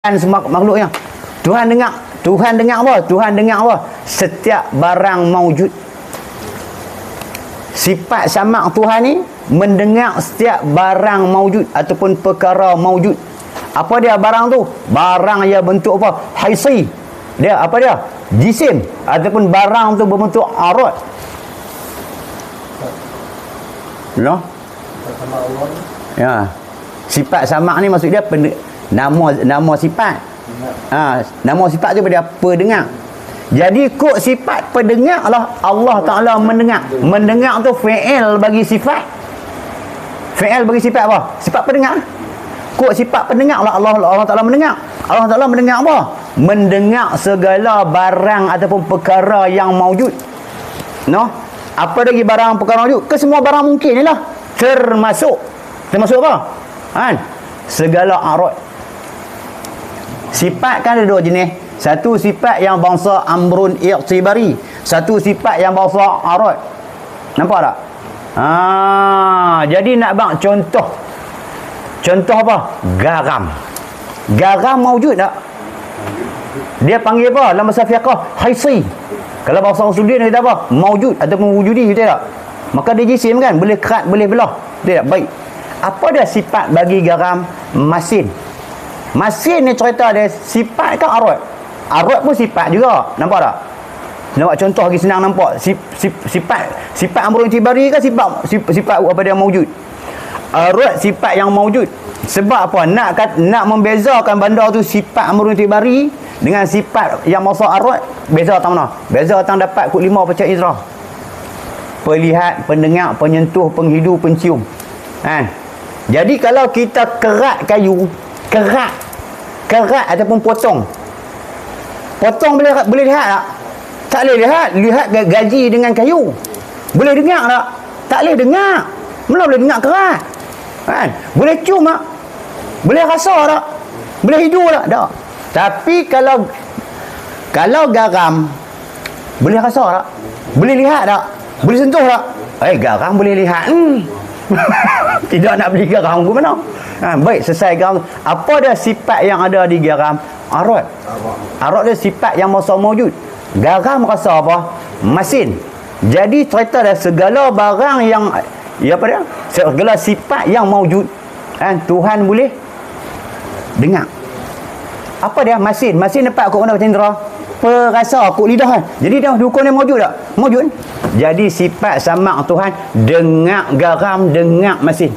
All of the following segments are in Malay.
semua makhluknya. Tuhan dengar apa? Tuhan dengar apa? Setiap barang maujud. Sifat samak Tuhan ni mendengar setiap barang maujud ataupun perkara maujud. Apa dia barang tu? Barang yang bentuk apa? Haisi. Dia apa dia? Jisim ataupun barang tu berbentuk arad. No? Ya. Sifat samak ni maksud dia nama sifat. Nama sifat tu pada pendengar. Jadi kod sifat pendengar lah Allah Ta'ala mendengar. Mendengar tu fi'il bagi sifat. Fi'il bagi sifat apa? Sifat pendengar. Kod sifat pendengar lah Allah Ta'ala mendengar. Allah Ta'ala mendengar apa? Mendengar segala barang ataupun perkara yang maujud. No? Apa lagi barang perkara maujud? Ke semua barang mungkin ni lah. Termasuk apa? Segala arad. Sifat kan ada dua jenis. Satu sifat yang bangsa amrun i'tibari, satu sifat yang bangsa arad. Nampak tak? Jadi nak bang contoh apa? Garam. Garam maujud tak? Dia panggil apa dalam bahasa fiqh? Haisi. Kalau bahasa usuluddin dia kata apa? Maujud ataupun wujudi, betul tak? Maka dia jisim kan, boleh kerat, boleh belah. Betul tak? Baik. Apa dia sifat bagi garam? Masin. Masin ni cerita dia sifat kan arad. Arad pun sifat juga. Nampak tak? Nampak contoh lagi senang nampak. Sifat amrun tibari kan sifat apa dia maujud. Arad sifat yang maujud. Sebab apa? Nak membezakan benda tu sifat amrun tibari dengan sifat yang masa arad, beza tang mana? Beza tang dapat kod 5 pecah izrah. Pelihat, pendengar, penyentuh, penghidu, pencium. Jadi kalau kita kerat kayu, kerat ataupun potong boleh lihat tak? Tak boleh lihat gaji dengan kayu. Boleh dengar tak? Tak boleh dengar. Mana boleh dengar kerat? Boleh cium tak? Boleh rasa tak? Boleh hidu tak? Tak. Tapi kalau garam boleh rasa tak? Boleh lihat tak? Boleh sentuh tak? Garam boleh lihat. Tidak nak beli garam ke mana? Baik, selesai garam. Apa dia sifat yang ada di garam? Arad. Arad dia sifat yang masa maujud. Garam rasa apa? Masin. Jadi cerita dia segala barang yang apa dia? Segala sifat yang maujud, Tuhan boleh dengar. Apa dia? Masin. Masin dapat kod mana cendera? Perasa, kod lidah kan. Jadi dah dukun dia maujud tak? Maujud. Jadi sifat samak Tuhan dengar garam, dengar masin.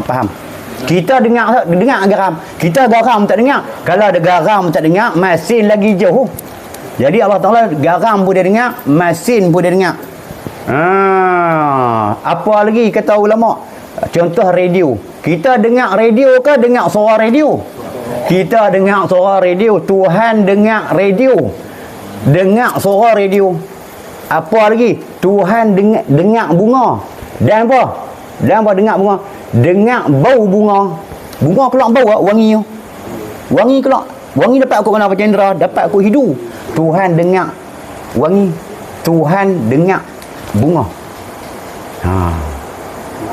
Faham? Kita dengar garam. Kita garam tak dengar. Kalau ada garam tak dengar, masin lagi jauh. Jadi Allah Ta'ala garam pun dia dengar, masin pun dia dengar. Apa lagi kata ulama? Contoh radio. Kita dengar radio ke dengar suara radio? Kita dengar suara radio. Tuhan dengar radio. Dengar suara radio. Apa lagi? Tuhan dengar bunga. Dan apa? Dengar bunga. Dengar bau bunga. Bunga keluar bau tak? Wangi tu. Wangi keluar. Wangi dapat aku mana cendera? Dapat aku hidu. Tuhan dengar wangi. Tuhan dengar bunga.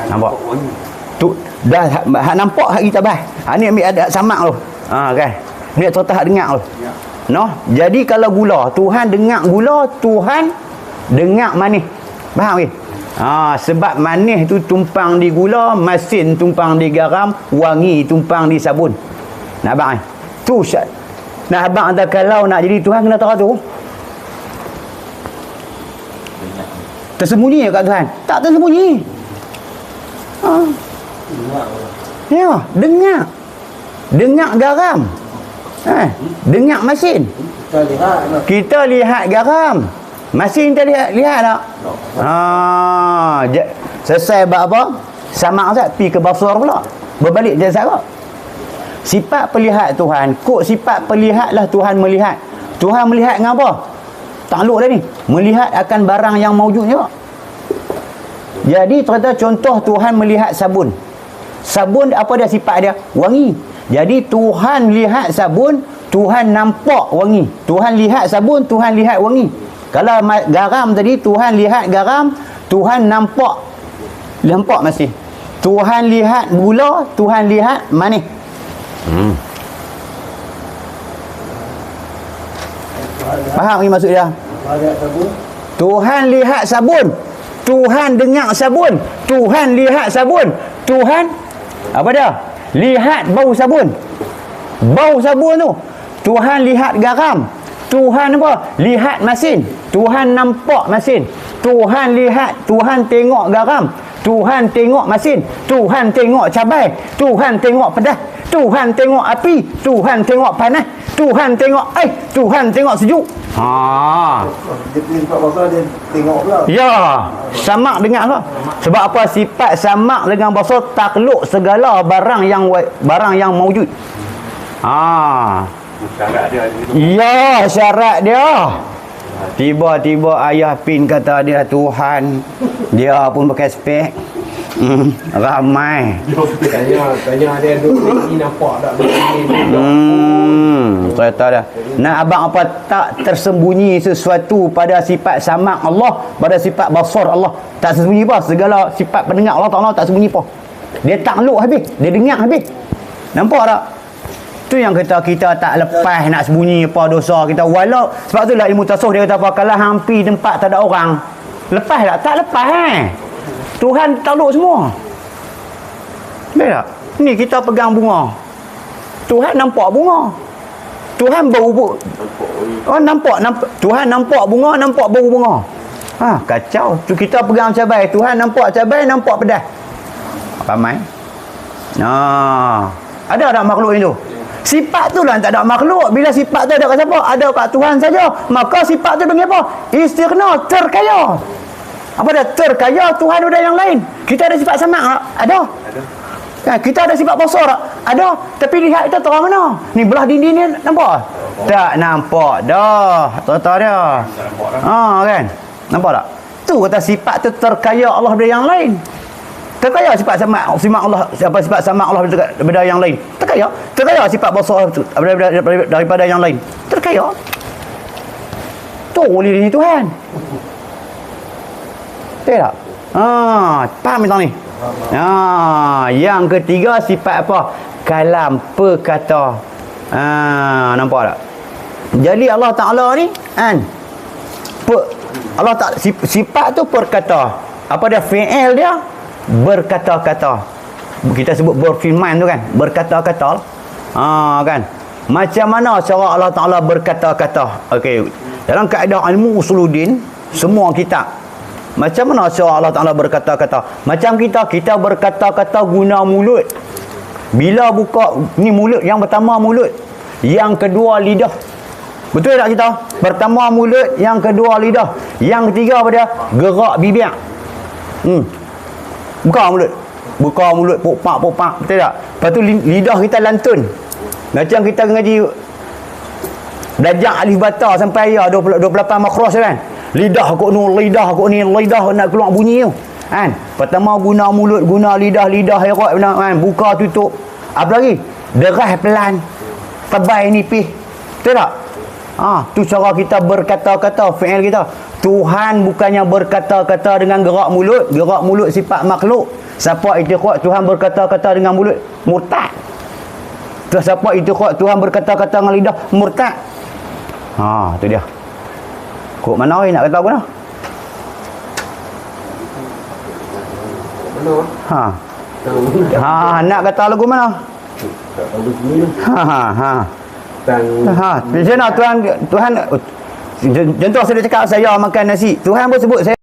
Nampak? Tu dah nampak hak kita bahas. Ni ambil ada samak tu. Kan. Ni cerita hak dengar tu. No, jadi kalau gula, Tuhan dengar gula, Tuhan dengar manis. Faham ke? Sebab manis tu tumpang di gula, masin tumpang di garam, wangi tumpang di sabun. Nak abang tu syat. Nah abang ada kalau nak jadi Tuhan kena tahu tu. Tersembunyi kat Tuhan? Tak tersembunyi. Ya, dengar garam. Dengar masin. Kita lihat garam. Masin kita lihat tak? Selesai buat apa? Sama Ustaz pi ke basar pula. Berbalik je Ustaz. Sifat pelihat Tuhan. Kod sifat pelihatlah Tuhan melihat. Tuhan melihat dengan apa? Takluk dah ni. Melihat akan barang yang maujud juga. Jadi contoh Tuhan melihat sabun. Sabun apa dia sifat dia? Wangi. Jadi Tuhan lihat sabun, Tuhan nampak wangi. Tuhan lihat sabun, Tuhan lihat wangi. Kalau garam tadi, Tuhan lihat garam, Tuhan nampak masih. Tuhan lihat gula, Tuhan lihat manis. Faham ni maksud dia? Tuhan lihat sabun. Tuhan dengar sabun. Tuhan lihat sabun. Tuhan apa dia? Lihat bau sabun. Bau sabun tu. Tuhan lihat garam. Tuhan apa? Lihat masin. Tuhan nampak masin. Tuhan lihat, Tuhan tengok garam. Tuhan tengok masin. Tuhan tengok cabai. Tuhan tengok pedas. Tuhan tengok api. Tuhan tengok panas. Tuhan tengok air. Tuhan tengok sejuk. Dia pilih sifat bahasa, dia tengok pula. Ya, samak dengan apa? Sebab apa? Sifat samak dengan bahasa takluk segala barang yang mawujud. Syarat dia. Ya, syarat dia. Tiba-tiba ayah Pin kata dia Tuhan. Dia pun pakai spek. Ramai. Tanya dia ni nampak tak Saya tahu dah. Nak abang apa tak tersembunyi sesuatu pada sifat samak Allah, pada sifat basar Allah. Tak tersembunyi apa? Segala sifat pendengar Allah Ta'ala tak sembunyi apa. Dia takluk habis, dia dengar habis. Nampak tak? Tu yang kita tak lepas nak sembunyi apa dosa kita. Walau sebab tu lah ilmu tasawuf dia kata apa, kalau hampir tempat tak ada orang, lepas tak? Tak lepas Tuhan takluk semua. Betul tak? Ni kita pegang bunga. Tuhan nampak bunga. Tuhan bau nampak. Tuhan nampak bunga, nampak bau bunga. Kacau. Tu kita pegang cabai, Tuhan nampak cabai, nampak pedas. Ramai. Ada tak makhluk itu? Sifat tu lah tak ada makhluk. Bila sifat tu ada kat siapa? Ada kat Tuhan saja. Maka sifat tu panggil apa? Istighna, terkaya. Apa dia? Terkaya. Tuhan ada yang lain. Kita ada sifat samak tak? Ada. Kita ada sifat basar tak? Ada. Tapi lihat kita terang mana? Ni belah dinding ni nampak? Tak nampak dah. Tahu dia. Kan? Nampak tak? Tu kata sifat tu terkaya Allah daripada yang lain. Terkaya sifat samak Allah, sifat samak Allah daripada yang lain. Terkaya sifat basar daripada yang lain. Terkaya. Tu oleh diri Tuhan. Betul tak? Faham tentang ni? Yang ketiga sifat apa? Kalam, perkata. Nampak tak? Jadi Allah Ta'ala ni Allah Ta'ala sifat tu perkata. Apa dia? Fi'il dia berkata-kata. Kita sebut berfirman tu kan, berkata-kata. Kan, macam mana cara Allah Ta'ala berkata-kata? Okey, dalam kaedah ilmu usuluddin, semua kitab, macam mana cara Allah Ta'ala berkata-kata? Macam kita berkata-kata guna mulut. Bila buka ni mulut, yang pertama mulut, yang kedua lidah. Betul tak kita? Pertama mulut, yang kedua lidah, yang ketiga apa dia? Gerak bibir. Buka mulut, popak, betul tak? Lepas tu lidah kita lantun. Macam kita ngaji Dajjal alif bata sampai ya 28 makhraj kan. Lidah kok ni, lidah nak keluar bunyi tu. Kan? Pertama guna mulut, guna lidah herat kan, buka tutup. Apa lagi? Derah pelan. Tebal nipis. Betul tak? Tu cara kita berkata-kata, fi'il kita. Tuhan bukannya berkata-kata dengan gerak mulut sifat makhluk. Siapa i'tiqad Tuhan berkata-kata dengan mulut, murtad. Terus siapa i'tiqad Tuhan berkata-kata dengan lidah, murtad. Tu dia. Kok mana nak kata apa dah? Mana? Nak kata lagu mana? Macam mana Tuhan contoh saya cakap saya makan nasi. Tuhan pun sebut saya